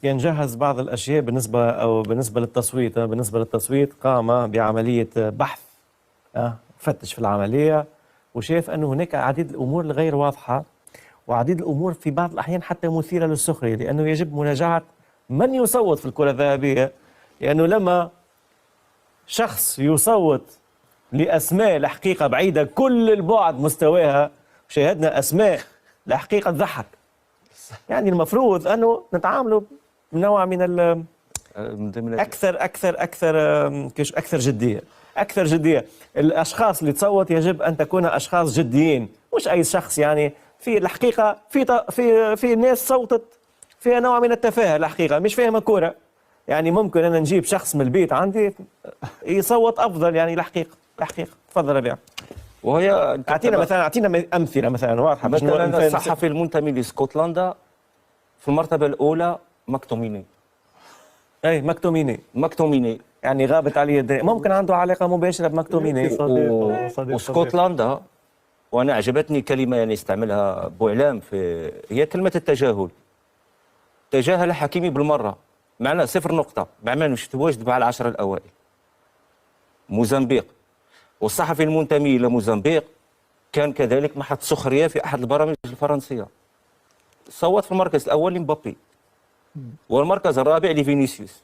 جهز بعض الاشياء بالنسبه للتصويت. بالنسبه للتصويت قام بعمليه بحث، فتش في العمليه وشاف انه هناك عديد الامور الغير واضحه، وعديد الامور في بعض الاحيان حتى مثيره للسخريه، لانه يجب مراجعه من يصوت في الكره الذهبيه. لانه لما شخص يصوت لاسماء الحقيقه بعيده كل البعد مستواها، شاهدنا اسماء الحقيقه تضحك. يعني المفروض انه نتعاملوا بنوع من اكثر جديه. اكثر جديه. الاشخاص اللي تصوت يجب ان تكون اشخاص جديين، مش اي شخص. يعني في الحقيقه في ناس صوتت فيها نوع من التفاهه، الحقيقه مش فاهمه كوره. يعني ممكن انا نجيب شخص من البيت عندي يصوت افضل. يعني الحقيقه تفضل ربيع. وهي اعطينا امثله مثلا واضحه. مثلا الصحفي المنتمي لاسكتلندا في المرتبه الاولى مكتوميني. اي مكتوميني يعني غابت عليه ممكن عنده علاقه مباشره بمكتوميني. واسكتلندا، وانا عجبتني كلمه يعني استعملها بوعلام هي كلمه التجاهل. تجاهل حكيمي بالمره، معناه 0 نقطه، معناه مش تواجد مع العشره الاوائل. موزمبيق، والصحفي المنتمي الى موزمبيق كان كذلك محط سخريه في احد البرامج الفرنسيه. صوت في المركز الاول لمبابي، والمركز الرابع لفينيسيوس،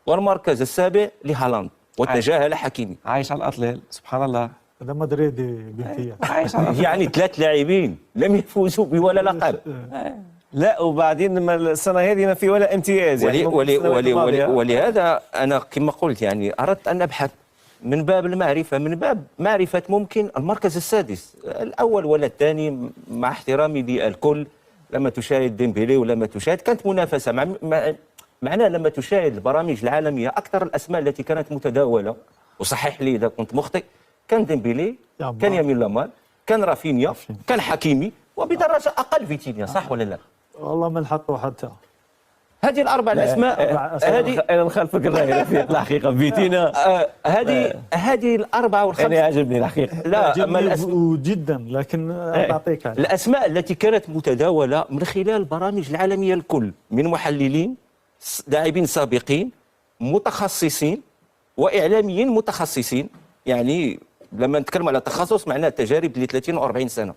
والمركز السابع لهالاند، وتجاهل حكيمي. عايش على الاطلال سبحان الله. هذا مدريدي بنتيا. عايش على يعني 3 لاعبين لم يفوزوا بولا لقب. لا وبعدين السنه هذه ما في ولا امتياز. يعني ولهذا انا كما قلت يعني اردت ان ابحث من باب المعرفه، من باب معرفه ممكن المركز السادس، الاول ولا الثاني، مع احترامي للكل. لما تشاهد ديمبيلي ولما تشاهد كانت منافسه معناه لما تشاهد البرامج العالميه اكثر الاسماء التي كانت متداوله، وصحح لي اذا كنت مخطئ، كان ديمبيلي، كان يمين لامال، كان رافينيا، كان حكيمي، وبدرجه اقل فيتينيا، صح ولا لا؟ والله من حطوا حتى هذه الاربع الاسماء. هذه انا نخالفك الراي رفيق الحقيقه فيتينا. هذه الاربعه والخمسه انا يعجبني الحقيقه. لا جدا، لكن بعطيك الاسماء التي كانت متداوله من خلال البرامج العالميه الكل، من محللين، لاعبين سابقين، متخصصين، واعلاميين متخصصين. يعني لما نتكلم على تخصص معناه تجارب ل 30 و40 سنه.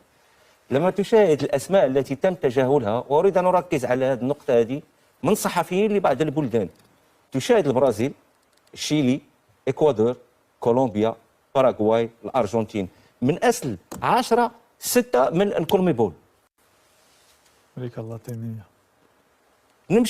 لما تشاهد الاسماء التي تم تجاهلها، واريد ان اركز على هذه النقطه هذه، من صحفيين لبعض البلدان، تشاهد البرازيل، الشيلي، اكوادور، كولومبيا، باراغواي، الارجنتين، من اصل 10 6 من الكونميبول. امريكا اللاتينيه.